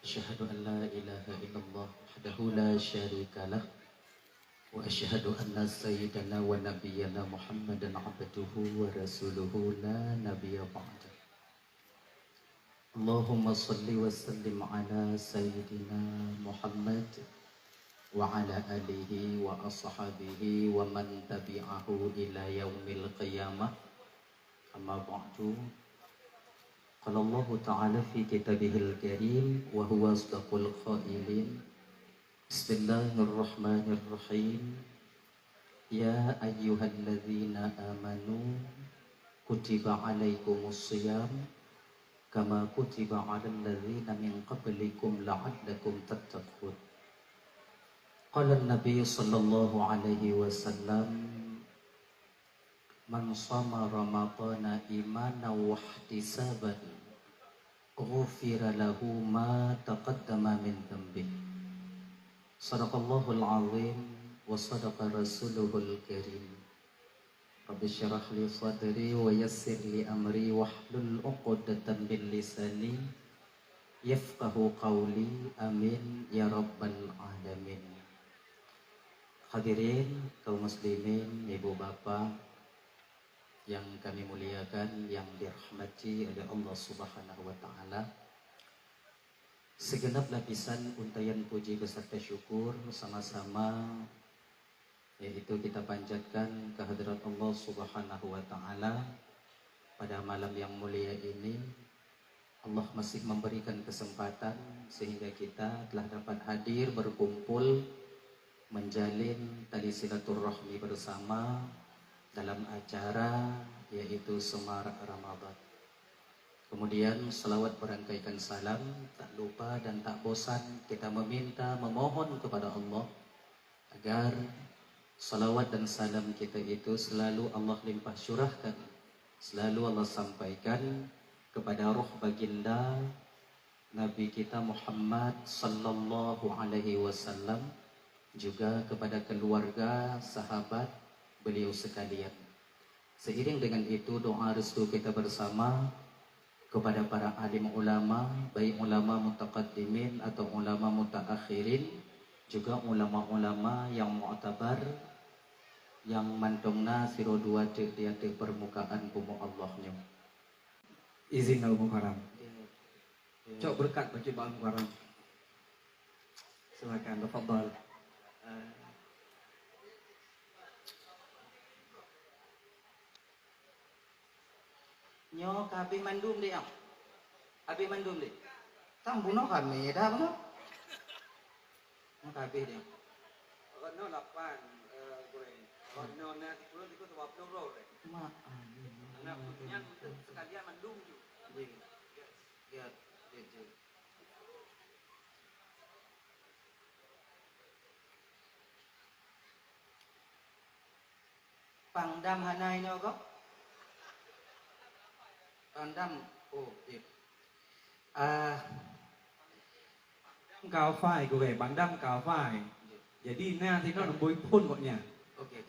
أشهد أن لا إله إلا الله وحده لا شريك له وأشهد أن سيدنا ونبينا محمدا عبده ورسوله لا نبي بعده. اللهم صل وسلم على سيدنا محمد وعلى آله وأصحابه ومن تبعه إلى يوم القيامة. أما بعد، قال الله تعالى في كتابه الكريم وهو أصدق القائلين: بسم الله الرحمن الرحيم. يا أيها الذين آمنوا كتب عليكم الصيام كما كتب على الذين من قبلكم لعلكم تتقون. قال النبي صلى الله عليه وسلم: من صام رمضان إيمانا واحتسابا غفر له ما تقدم من ذنبه. صدق الله العظيم وصدق رسوله الكريم. رب اشرح لي صدري ويسر لي أمري واحلل عقدة من لساني يفقه قولي. آمين يا رب العالمين. Hadirin kaum muslimin, ibu bapak yang kami muliakan, yang dirahmati oleh Allah Subhanahu wa taala. Segenap lapisan untayan puji beserta syukur sama-sama yaitu kita panjatkan kehadirat Allah Subhanahu wa taala pada malam yang mulia ini. Allah masih memberikan kesempatan sehingga kita telah dapat hadir berkumpul menjalin tali silaturahmi bersama dalam acara yaitu Semar Ramadan. Kemudian selawat berangkaikan salam, tak lupa dan tak bosan kita meminta, memohon kepada Allah agar salawat dan salam kita itu selalu Allah limpah syurahkan, selalu Allah sampaikan kepada roh baginda Nabi kita Muhammad sallallahu alaihi wasallam, juga kepada keluarga, sahabat beliau sekalian. Seiring dengan itu doa restu kita bersama kepada para alim ulama, baik ulama mutaqaddimin atau ulama mutaakhirin, juga ulama-ulama yang mu'tabar, yang mantungna sirodua di atas permukaan bumi Allahnya. Izin Al-Mukarram. Cok berkat bagi Al-Mukarram. Silakan, tafadhal. Nyo kapi mandum dia. Abi mandum dia. Tang buno kami dah buno. Nyo kapi dia. No lapan gue. No na pulau itu sebab pulau deh. Ma. Anak punya sekalian mandum juga. Ya. Pangdam hanai nyo kok. Pangdam. Oh, iya. Cao phai của về Bản Đâm cao phai. Jadi na thì nó là bôi phun gọi nhà. Oke.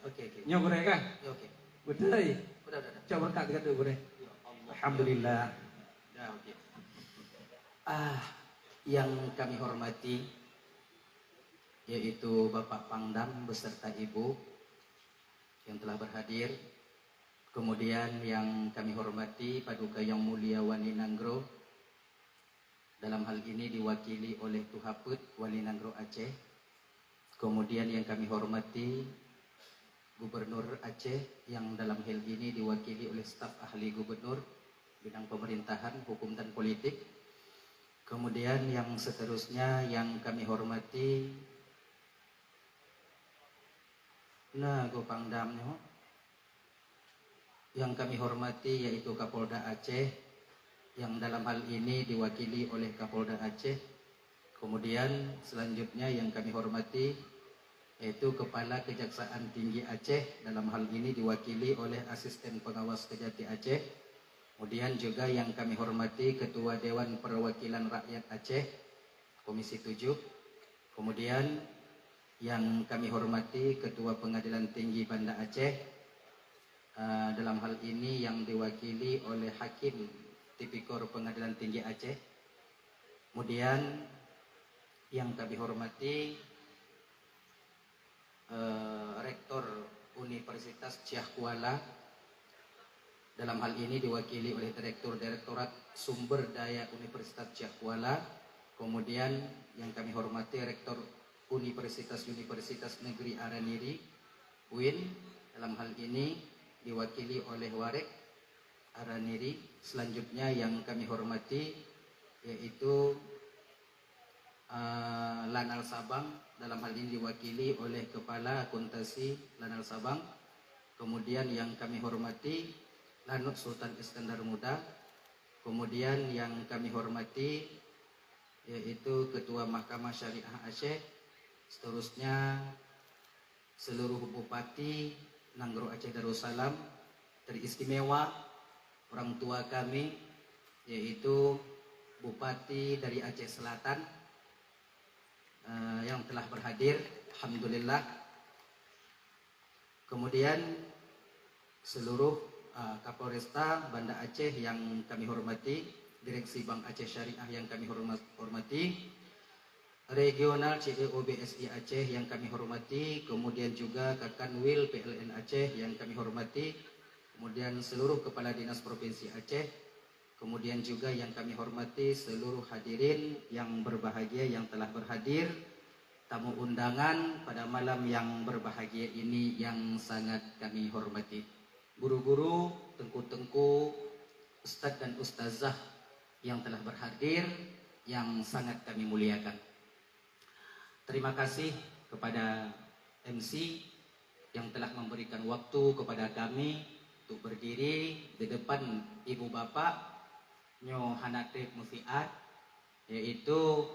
Oke. Nhau của đây kan? Oke. Betul. Udah. Coba berkat dekat dulu deh. Alhamdulillah. Dah, oke. Yang kami hormati yaitu Bapak Pangdam beserta Ibu yang telah berhadir. Kemudian yang kami hormati Paduka Yang Mulia Wali Nanggro, dalam hal ini diwakili oleh Tuhaput Wali Nanggro Aceh. Kemudian yang kami hormati Gubernur Aceh yang dalam hal ini diwakili oleh staf ahli gubernur bidang pemerintahan, hukum dan politik. Kemudian yang seterusnya yang kami hormati Go Pangdamnya, yang kami hormati yaitu Kapolda Aceh yang dalam hal ini diwakili oleh Kapolda Aceh. Kemudian selanjutnya yang kami hormati yaitu Kepala Kejaksaan Tinggi Aceh, dalam hal ini diwakili oleh Asisten Pengawas Kejati Aceh. Kemudian juga yang kami hormati Ketua Dewan Perwakilan Rakyat Aceh Komisi 7. Kemudian yang kami hormati Ketua Pengadilan Tinggi Banda Aceh, dalam hal ini yang diwakili oleh Hakim Tipikor Pengadilan Tinggi Aceh. Kemudian yang kami hormati Rektor Universitas Ciah Kuala, dalam hal ini diwakili oleh Direktorat Sumber Daya Universitas Ciah Kuala. Kemudian yang kami hormati Rektor Universitas Negeri Araniri UIN, dalam hal ini diwakili oleh Warek Araniri. Selanjutnya yang kami hormati yaitu Lanal Sabang, dalam hal ini diwakili oleh Kepala Akuntansi Lanal Sabang. Kemudian yang kami hormati Lanut Sultan Iskandar Muda. Kemudian yang kami hormati yaitu Ketua Mahkamah Syariah Aceh. Seterusnya seluruh Bupati Nanggro Aceh Darussalam, teristimewa orang tua kami yaitu Bupati dari Aceh Selatan yang telah berhadir, alhamdulillah. Kemudian seluruh Kapolresta Banda Aceh yang kami hormati, Direksi Bank Aceh Syariah yang kami hormati, Regional CEO BSI Aceh yang kami hormati, kemudian juga Kakanwil PLN Aceh yang kami hormati, kemudian seluruh Kepala Dinas Provinsi Aceh, kemudian juga yang kami hormati seluruh hadirin yang berbahagia yang telah berhadir, tamu undangan pada malam yang berbahagia ini yang sangat kami hormati, guru-guru, tengku-tengku, ustadz dan ustazah yang telah berhadir yang sangat kami muliakan. Terima kasih kepada MC yang telah memberikan waktu kepada kami untuk berdiri di depan ibu bapak Nyo Hanatif Mufiat, yaitu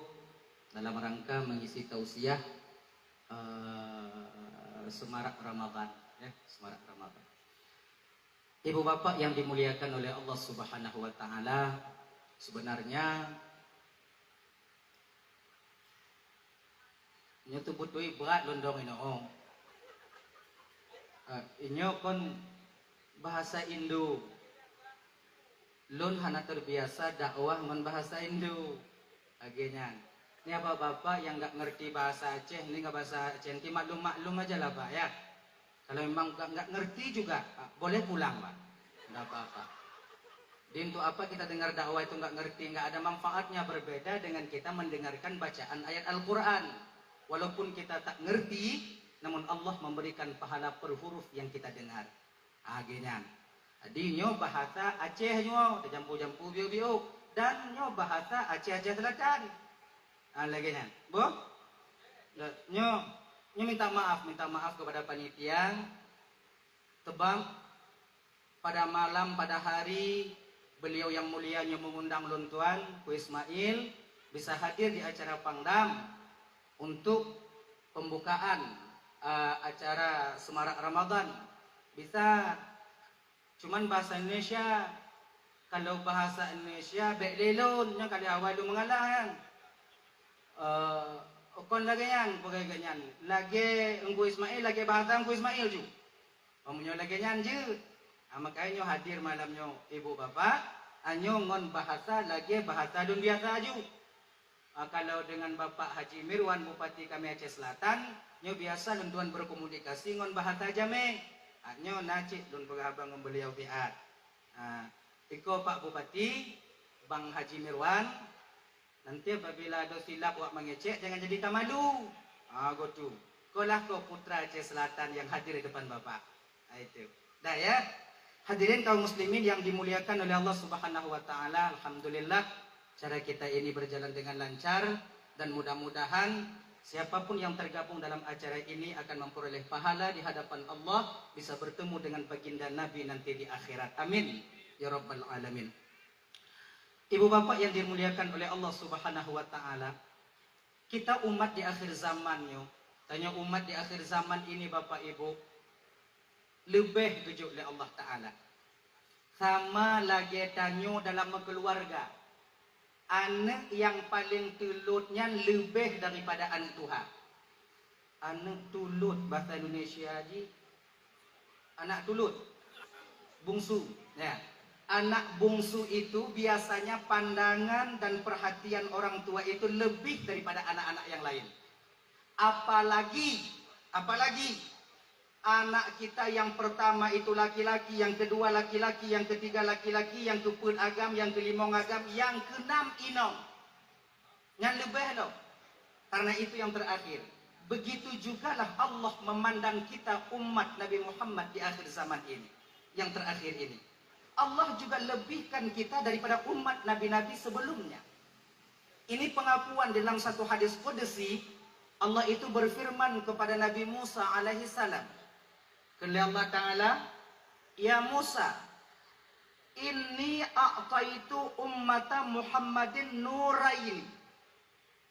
dalam rangka mengisi tausiah Semarak Ramadan, ya, Semarak Ramadan. Ibu bapak yang dimuliakan oleh Allah Subhanahu wa taala, sebenarnya inyo tu butuh berat londong ino. Inyo kon bahasa Indo. Lun hana terbiasa dakwah ngon bahasa Indo. Akhirnya, ini apa bapak yang nggak ngerti bahasa Aceh, ini nggak bahasa Aceh, nanti maklum aja lah pak ya. Kalau memang nggak ngerti juga, boleh pulang pak, nggak apa-apa. Jadi untuk apa kita dengar dakwah itu nggak ngerti, nggak ada manfaatnya. Berbeda dengan kita mendengarkan bacaan ayat Al-Quran. Walaupun kita tak ngerti, namun Allah memberikan pahala per huruf yang kita dengar. Akhirnya. Jadi nyo bahasa Aceh nyo, jampu-jampu bio-bio, dan nyo bahasa Aceh-Aceh Selatan. Lagi nya, bu, nyo minta maaf kepada panitia. Tebang pada malam pada hari beliau yang mulia nyo mengundang Lun Tuan Ku Ismail bisa hadir di acara Pangdam untuk pembukaan acara Semarak Ramadan. Bisa. Cuman bahasa Indonesia, kalau bahasa Indonesia beklelon nya kali awal lu mengalah kan. Kon lagi yan, pagaiganyan. Lagi Engku Ismail, lagi bahasa Engku Ismail ju. Omunyo lagi yan je. Makanya hadir malamnya ibu bapak, anyo ngon bahasa lagi bahasa dun biasa ju. Kalau dengan Bapak Haji Mirwan Bupati kami Aceh Selatan, nyo biasa lentuan berkomunikasi ngon bahasa Jame. Nyo nacik dun pengabang beliau biat. Iko Pak Bupati, Bang Haji Mirwan, nanti apabila ada silap wak mengecek jangan jadi tamalu. Gotu. Kolah ko putra Aceh Selatan yang hadir di depan Bapak. Itu. Dah ya. Hadirin kaum muslimin yang dimuliakan oleh Allah Subhanahu wa taala, alhamdulillah cara kita ini berjalan dengan lancar dan mudah-mudahan siapapun yang tergabung dalam acara ini akan memperoleh pahala di hadapan Allah, bisa bertemu dengan baginda Nabi nanti di akhirat. Amin ya rabbal alamin. Ibu bapak yang dimuliakan oleh Allah Subhanahu wa taala, kita umat di akhir zaman yo. Tanya umat di akhir zaman ini Bapak Ibu lebih tujuh oleh Allah taala. Sama lagi tanyo dalam keluarga. Anak yang paling tulutnya lebih daripada anak Tuhan. Anak tulut bahasa Indonesia ji. Anak tulut. Bungsu. Ya. Anak bungsu itu biasanya pandangan dan perhatian orang tua itu lebih daripada anak-anak yang lain. Apalagi anak kita yang pertama itu laki-laki, yang kedua laki-laki, yang ketiga laki-laki, yang keempat agam, yang kelima agam, yang keenam inom. Yang lebih loh. Karena itu yang terakhir. Begitu jugalah Allah memandang kita umat Nabi Muhammad di akhir zaman ini. Yang terakhir ini. Allah juga lebihkan kita daripada umat Nabi-Nabi sebelumnya. Ini pengakuan dalam satu hadis qudsi. Allah itu berfirman kepada Nabi Musa alaihi salam. Kata Allah Ta'ala, Ya Musa, inni a'taitu ummata Muhammadin nuraini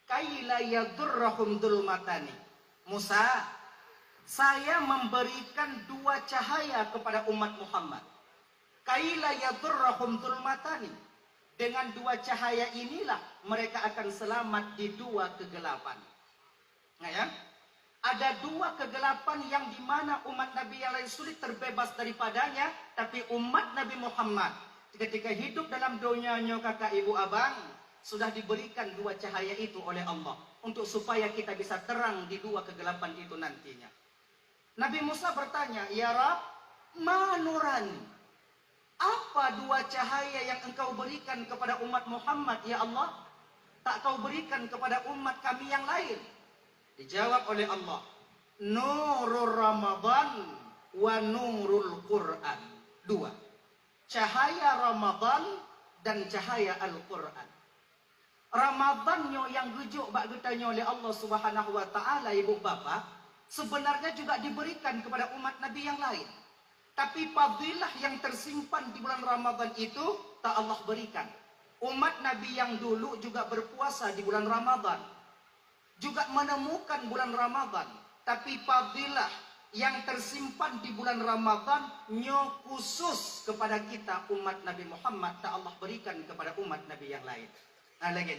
kaila yadurrahum dulmatani. Musa, saya memberikan dua cahaya kepada umat Muhammad. Kaila yadurrahum dulmatani. Dengan dua cahaya inilah mereka akan selamat di dua kegelapan. Nah ya, ada dua kegelapan yang dimana umat Nabi yang lain sulit terbebas daripadanya, tapi umat Nabi Muhammad ketika hidup dalam dunianya kakak ibu abang sudah diberikan dua cahaya itu oleh Allah untuk supaya kita bisa terang di dua kegelapan itu nantinya. Nabi Musa bertanya, Ya Rab, ma nurani? Apa dua cahaya yang engkau berikan kepada umat Muhammad, ya Allah? Tak kau berikan kepada umat kami yang lain? Dijawab oleh Allah, Nurul Ramadan wa Nurul Quran. Dua. Cahaya Ramadan dan cahaya Al-Quran. Ramadannya yang rujuk bak getanya oleh Allah Subhanahu wa taala, ibu bapa, sebenarnya juga diberikan kepada umat Nabi yang lain. Tapi fadilah yang tersimpan di bulan Ramadan itu tak Allah berikan. Umat Nabi yang dulu juga berpuasa di bulan Ramadan, juga menemukan bulan Ramadan, tapi fadilah yang tersimpan di bulan Ramadan nyo khusus kepada kita umat Nabi Muhammad tak Allah berikan kepada umat Nabi yang lain. Nah, lagi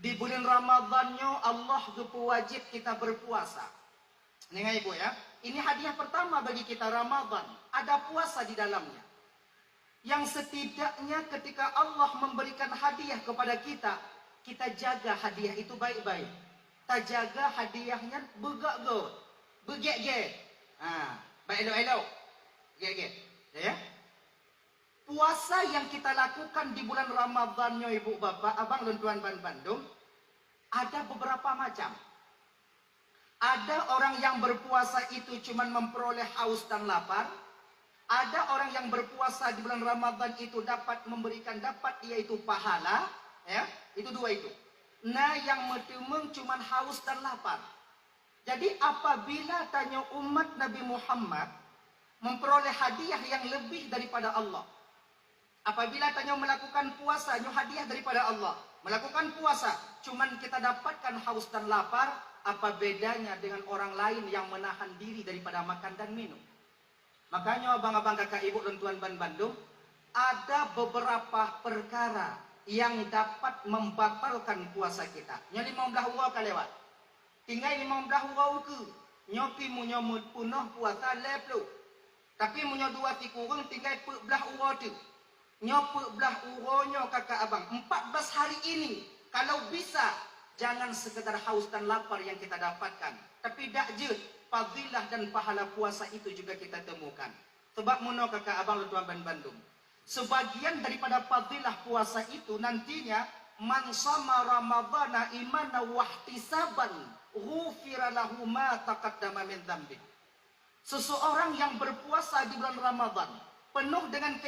di bulan Ramadannya Allah wajib kita berpuasa. Ini ibu ya, ini hadiah pertama bagi kita Ramadan, ada puasa di dalamnya. Yang setidaknya ketika Allah memberikan hadiah kepada kita, kita jaga hadiah itu baik-baik. Kita jaga hadiahnya begek-gek. Baik elok-elok. Begek-gek. Ya. Puasa yang kita lakukan di bulan Ramadannya ibu bapak, abang dan tuan Bandung, ada beberapa macam. Ada orang yang berpuasa itu cuma memperoleh haus dan lapar. Ada orang yang berpuasa di bulan Ramadan itu dapat yaitu pahala, ya. Itu dua itu. Nah, yang metemeng cuma haus dan lapar. Jadi apabila tanya umat Nabi Muhammad memperoleh hadiah yang lebih daripada Allah. Apabila tanya melakukan puasa, nyo hadiah daripada Allah. Melakukan puasa, cuman kita dapatkan haus dan lapar. Apa bedanya dengan orang lain yang menahan diri daripada makan dan minum? Makanya abang-abang kakak ibu dan tuan Bandung, ada beberapa perkara yang dapat membatalkan puasa kita. Nyo 15 urau ka lewat. Tinggal 15 urau ke. Nyo pi munyo punah puasa leplu. Tapi munyo dua ti kurang tinggal 14 urau tu. Nyo 14 urau nyo kakak abang. 14 hari ini kalau bisa jangan sekedar haus dan lapar yang kita dapatkan. Tapi dakjut, fadilah dan pahala puasa itu juga kita temukan. Sebab muno kakak abang dan tuan Bandung. Sebagian daripada fadilah puasa itu nantinya man sama Ramadhana imana wahtisaban ghufira lahu ma taqaddama min dzambi. Seseorang yang berpuasa di bulan Ramadan penuh dengan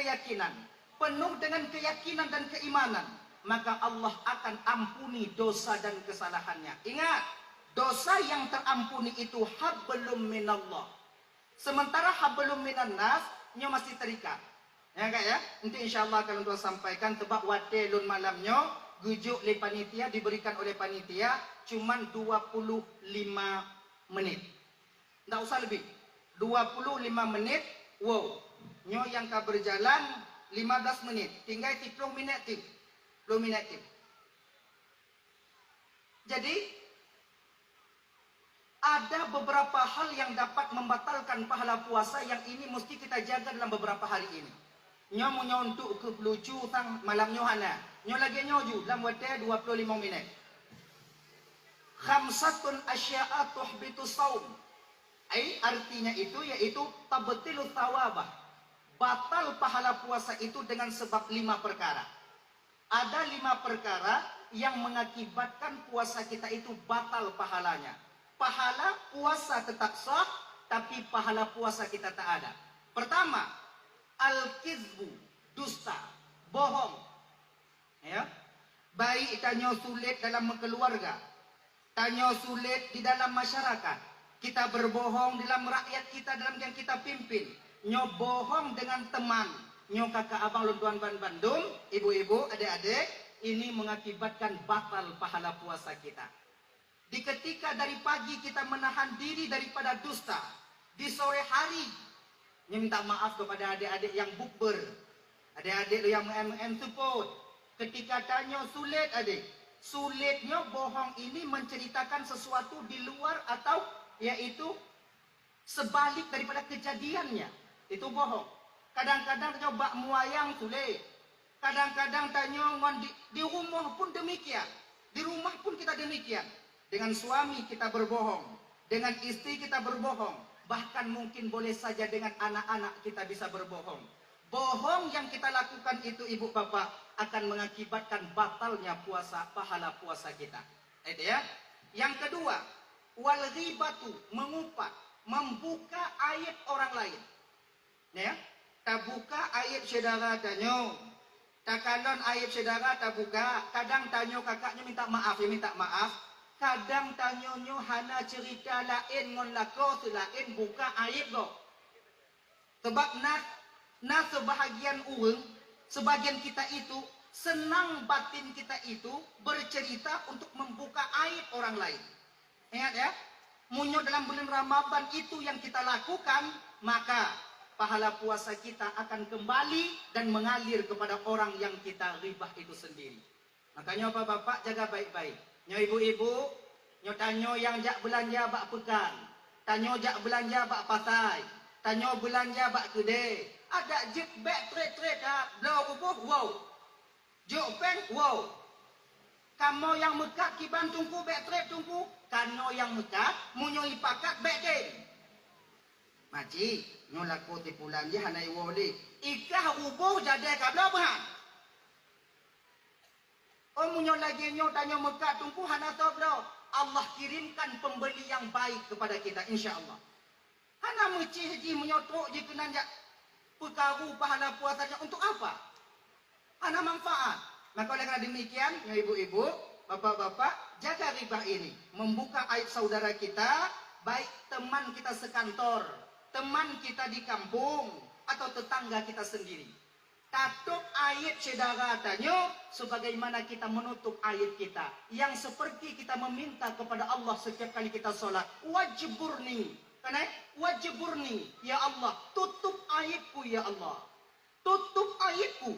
keyakinan dan keimanan, maka Allah akan ampuni dosa dan kesalahannya. Ingat, dosa yang terampuni itu hablum minallah. Sementara hablum minannas nyo masih terikat. Ya enggak ya? Nanti insyaallah akan tuan sampaikan tebak wadelun malamnya gujuk oleh panitia, diberikan oleh panitia cuman 25 menit. Enggak usah lebih. 25 menit. Wow. Nyo yang ka berjalan 15 menit. Tinggal 30 menit. Jadi ada beberapa hal yang dapat membatalkan pahala puasa yang ini mesti kita jaga dalam beberapa hari ini. Nyo untuk ke pelucu sang malam nyo hana. Nyo lagi nyo ju dalam waktu 25 minit. Khamsatun asya'a tuhbitu saum. Artinya itu yaitu tabtilu thawabah. Batal pahala puasa itu dengan sebab 5 perkara. Ada 5 perkara yang mengakibatkan puasa kita itu batal pahalanya. Pahala puasa tetap sah, tapi pahala puasa kita tak ada. Pertama, al-kizbu, dusta, bohong. Ya. Baik tanya sulit dalam keluarga, tanya sulit di dalam masyarakat. Kita berbohong dalam rakyat kita, dalam yang kita pimpin. Nyo bohong dengan teman. Nyo kakak abang luntuan Bandung, ibu-ibu, adik-adik, ini mengakibatkan batal pahala puasa kita. Di ketika dari pagi kita menahan diri daripada dusta, di sore hari minta maaf kepada adik-adik yang bukber, adik-adik yang support. Ketika tanya sulit adik, sulitnya bohong ini menceritakan sesuatu di luar atau yaitu sebalik daripada kejadiannya. Itu bohong. Kadang-kadang coba muayang sulit. Kadang-kadang tanya di rumah pun demikian. Di rumah pun kita demikian. Dengan suami kita berbohong, dengan istri kita berbohong, bahkan mungkin boleh saja dengan anak-anak kita bisa berbohong. Bohong yang kita lakukan itu ibu bapak akan mengakibatkan batalnya puasa, pahala puasa kita. Itu ya. Yang kedua, wal ghibatu, mengupat, membuka aib orang lain. Ya, tak buka aib saudara tanyo. Tak kanon aib saudara tak buka. Kadang tanyo kakaknya minta maaf, ya minta maaf. Kadang tanyonyo hana cerita lain ngon lako selain buka aib go. Sebab nak sebahagian orang, sebagian kita itu senang batin kita itu bercerita untuk membuka aib orang lain. Ingat ya, munyo dalam bulan Ramadan itu yang kita lakukan, maka pahala puasa kita akan kembali dan mengalir kepada orang yang kita ribah itu sendiri. Makanya bapak-bapak jaga baik-baik. Nyo ibu-ibu, nyo tanyo yang jak belanja bak pekan, tanyo jak belanja bak pasai, tanyo belanja bak kedai. Ada jik bek trade blau ubuh, wow. Jok pen, wow. Kamu yang mekat kiban tungku bek trade tungku, kano yang mekat munyo ipakat bek den. Maci, nyo laku tipulan dia hanai woli. Ikah ubuh jadi kabla bahan. Munyo lagi nyo tanya mekat tungku hana toblo. Allah kirimkan pembeli yang baik kepada kita insya-Allah. Hana meci haji menyotok je kena jak perkaru pahala puasanya untuk apa? Hana manfaat. Maka oleh kerana demikian, ya ibu-ibu, bapak-bapak, jaga ribah ini. Membuka aib saudara kita, baik teman kita sekantor, teman kita di kampung, atau tetangga kita sendiri. Tutup aib saudara tanya sebagaimana kita menutup aib kita. Yang seperti kita meminta kepada Allah setiap kali kita solat. Wajiburni. Karena wajiburni. Ya Allah. Tutup aibku ya Allah. Tutup aibku.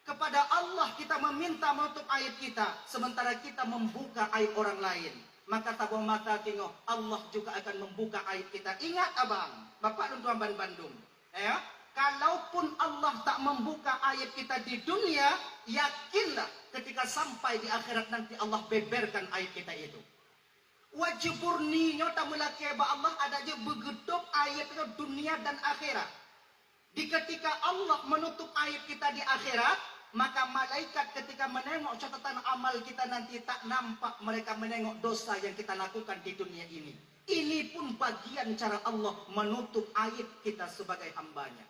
Kepada Allah kita meminta menutup aib kita. Sementara kita membuka aib orang lain. Maka tabung mata tengok. Allah juga akan membuka aib kita. Ingat abang. Bapak dan tuan Bandung. Ya. Kalaupun Allah tak membuka aib kita di dunia, yakinlah ketika sampai di akhirat nanti Allah beberkan aib kita itu. Wajiburni nyota melaki Allah ada je begedup aib itu dunia dan akhirat. Di ketika Allah menutup aib kita di akhirat, maka malaikat ketika menengok catatan amal kita nanti tak nampak mereka menengok dosa yang kita lakukan di dunia ini. Ini pun bagian cara Allah menutup aib kita sebagai hambanya.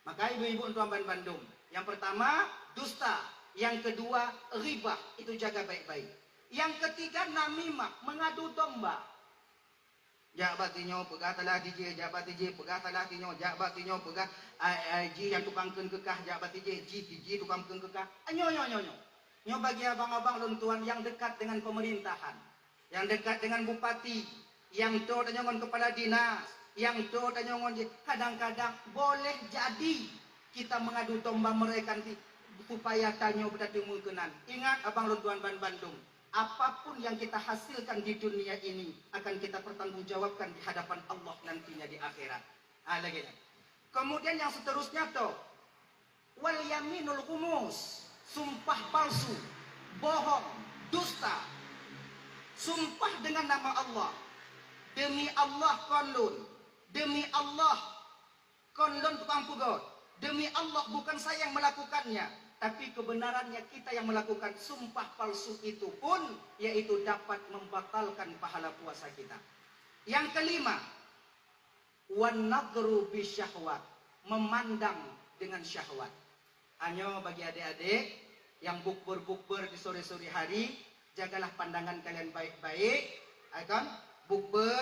Maka ibu-ibu tuan Bandung, yang pertama dusta, yang kedua ribah, itu jaga baik-baik. Yang ketiga namimah, mengadu domba. Jak batinyo pegah talah DJ, jak batije pegah talah tinyo, jak batinyo pegah ji yang tukang kekah, jak batije ji tukang kekah. Nyo. Nyo bagi abang-abang luntuan yang dekat dengan pemerintahan, yang dekat dengan bupati, yang tu dengan kepala dinas, yang tu tanya kadang-kadang boleh jadi kita mengadu domba mereka nanti supaya tanya berarti mungkinan. Ingat abang luntuan Bandung, apapun yang kita hasilkan di dunia ini akan kita pertanggungjawabkan di hadapan Allah nantinya di akhirat. Lagi. Kemudian yang seterusnya tuh wal yaminul ghumus, sumpah palsu, bohong, dusta. Sumpah dengan nama Allah. Demi Allah konlun. Demi Allah konlun tukang pugot. Demi Allah bukan saya yang melakukannya, tapi kebenarannya kita yang melakukan. Sumpah palsu itu pun yaitu dapat membatalkan pahala puasa kita. Yang kelima, wan nadru bisyahwat, memandang dengan syahwat. Hanya bagi adik-adik yang bukber di sore-sore hari, jagalah pandangan kalian baik-baik. Kan? Bukber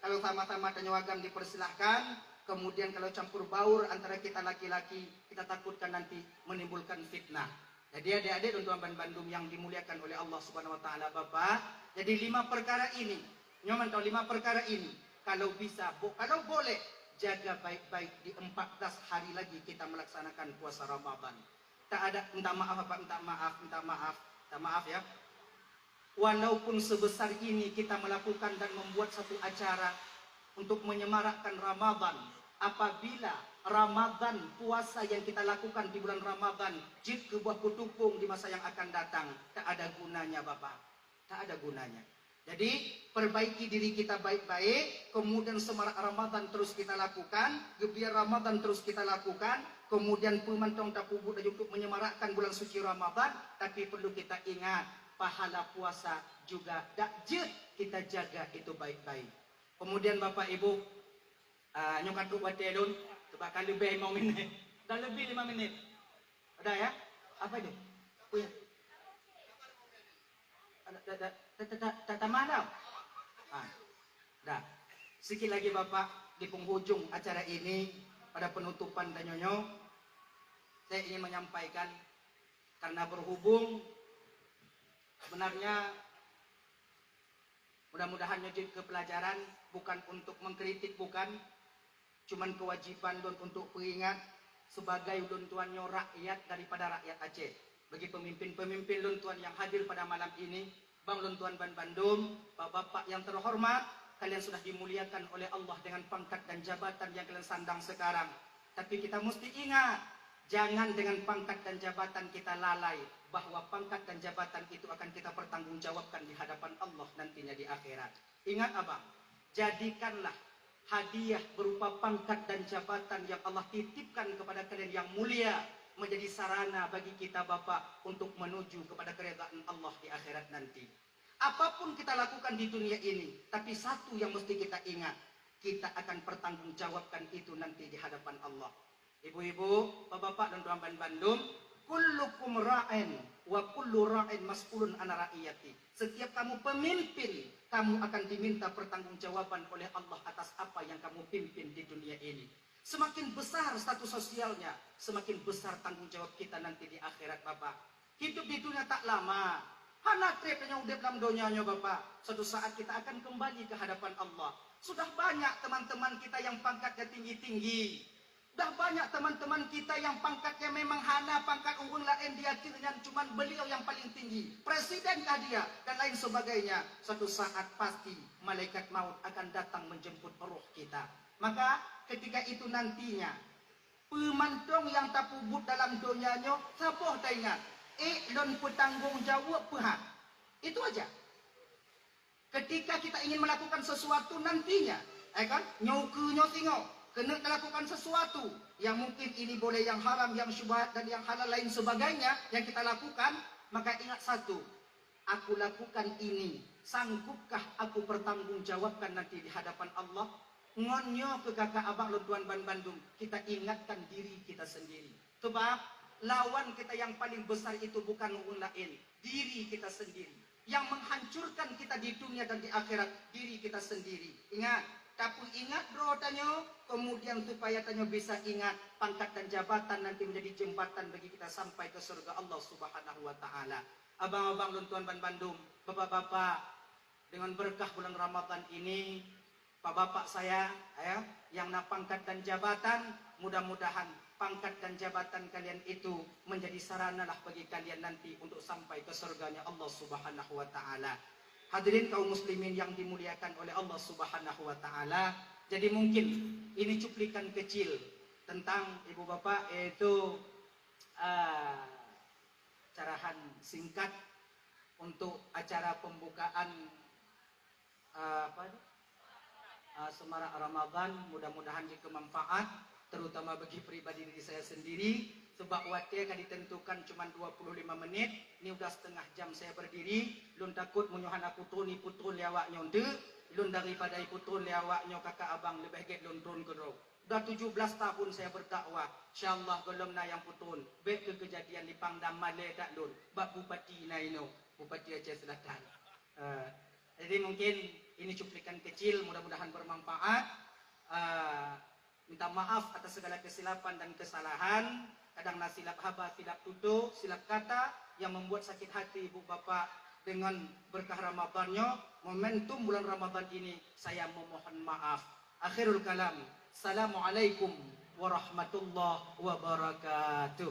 kalau sama-sama tanyawagam dipersilahkan. Kemudian kalau campur baur antara kita laki-laki, kita takutkan nanti menimbulkan fitnah. Jadi adik-adik dan tuan Bandung yang dimuliakan oleh Allah Subhanahu wa taala Bapak. Jadi 5 perkara ini, nyoman tahu 5 perkara ini. Kalau bisa, kalau boleh jaga baik-baik di 14 hari lagi kita melaksanakan puasa Ramadan. Tak ada minta maaf ya. Walaupun sebesar ini kita melakukan dan membuat satu acara untuk menyemarakkan Ramadan. Apabila Ramadan, puasa yang kita lakukan di bulan Ramadan, jid ke buah kutupung di masa yang akan datang, tak ada gunanya Bapak. Tak ada gunanya. Jadi perbaiki diri kita baik-baik, kemudian semarak Ramadan terus kita lakukan, gebiar Ramadan terus kita lakukan, kemudian pemantong takubut untuk menyemarakkan bulan suci Ramadan. Tapi perlu kita ingat, pahala puasa juga dakjid kita jaga itu baik-baik. Kemudian Bapak Ibu, nyokat tu buat telun, coba kali lebih 5 minit, dah lebih 5 menit, ada ya? Apa itu? Punya? Tak mana? Dah. Sikit lagi Bapak di penghujung acara ini pada penutupan dan nyonyo, saya ingin menyampaikan karena berhubung sebenarnya mudah-mudahan nyojit ke pelajaran bukan untuk mengkritik, bukan, cuman kewajiban don untuk peringat sebagai don tuannya rakyat daripada rakyat Aceh. Bagi pemimpin-pemimpin don tuan yang hadir pada malam ini, Bang don tuan Ban Bandung, Bapak-bapak yang terhormat, kalian sudah dimuliakan oleh Allah dengan pangkat dan jabatan yang kalian sandang sekarang. Tapi kita mesti ingat, jangan dengan pangkat dan jabatan kita lalai bahwa pangkat dan jabatan itu akan kita pertanggungjawabkan di hadapan Allah nantinya di akhirat. Ingat Abang, jadikanlah hadiah berupa pangkat dan jabatan yang Allah titipkan kepada kalian yang mulia menjadi sarana bagi kita Bapak untuk menuju kepada keredaan Allah di akhirat nanti. Apapun kita lakukan di dunia ini, tapi satu yang mesti kita ingat, kita akan pertanggungjawabkan itu nanti di hadapan Allah. Ibu-ibu, bapak-bapak dan tuan Bandung, kullukum ra'in wa kullu ra'in mas'ulun an ra'iyati. Setiap kamu pemimpin, kamu akan diminta pertanggungjawaban oleh Allah atas apa yang kamu pimpin di dunia ini. Semakin besar status sosialnya, semakin besar tanggung jawab kita nanti di akhirat Bapak. Hidup di dunia tak lama. Hana trepnya udah dalam dunianya Bapak. Suatu saat kita akan kembali ke hadapan Allah. Sudah banyak teman-teman kita yang pangkatnya tinggi-tinggi. Dah banyak teman-teman kita yang pangkatnya memang hana pangkat unggul lain dia dengan cuman beliau yang paling tinggi. Presidenkah dia dan lain sebagainya. Suatu saat pasti malaikat maut akan datang menjemput roh kita. Maka ketika itu nantinya pemantong yang tak pubut dalam dunianya saboh tak ingat. Lon petanggung jawab pihak. Itu aja. Ketika kita ingin melakukan sesuatu nantinya, kan? Nyokunya tengok. Kena melakukan sesuatu yang mungkin ini boleh yang haram, yang syubhat dan yang halal lain sebagainya yang kita lakukan, maka ingat satu, aku lakukan ini, sanggupkah aku pertanggungjawabkan nanti di hadapan Allah? Ngonyo ke kakak abang Tuan Ban Bandung, kita ingatkan diri kita sendiri. Sebab lawan kita yang paling besar itu bukan orang lain, diri kita sendiri. Yang menghancurkan kita di dunia dan di akhirat, diri kita sendiri. Ingat. Tapi ingat bro tanyo, kemudian supaya tanyo bisa ingat pangkat dan jabatan nanti menjadi jembatan bagi kita sampai ke surga Allah Subhanahu wa taala. Abang-abang dan tuan Ban Bandung, bapak-bapak, dengan berkah bulan Ramadan ini, bapak-bapak saya yang nak pangkat dan jabatan, mudah-mudahan pangkat dan jabatan kalian itu menjadi sarana lah bagi kalian nanti untuk sampai ke surganya Allah Subhanahu wa taala. Hadirin kaum muslimin yang dimuliakan oleh Allah Subhanahu wa taala. Jadi mungkin ini cuplikan kecil tentang ibu bapak, yaitu carahan singkat untuk acara pembukaan semarak Ramadan. Mudah-mudahan bermanfaat, terutama bagi pribadi diri saya sendiri, sebab waktu akan ditentukan cuma 25 menit. Ini udah setengah jam saya berdiri. Lun takut menyuhan aku tuni putun lewaknya untuk lun daripada putun lewaknya kakak abang lebih baik lun turun ke roh. Dah 17 tahun saya berdakwah. InsyaAllah golong na yang putun. Baik ke kejadian di Pangdam Malay tak lun. Bak Bupati na ino. Bupati Aceh Selatan. Jadi mungkin ini cuplikan kecil. Mudah-mudahan bermanfaat. Minta maaf atas segala kesilapan dan kesalahan. Kadang silap haba, silap tutur, silap kata yang membuat sakit hati ibu bapa dengan berkah Ramadannya. Momentum bulan Ramadan ini saya memohon maaf. Akhirul kalam. Assalamualaikum warahmatullahi wabarakatuh.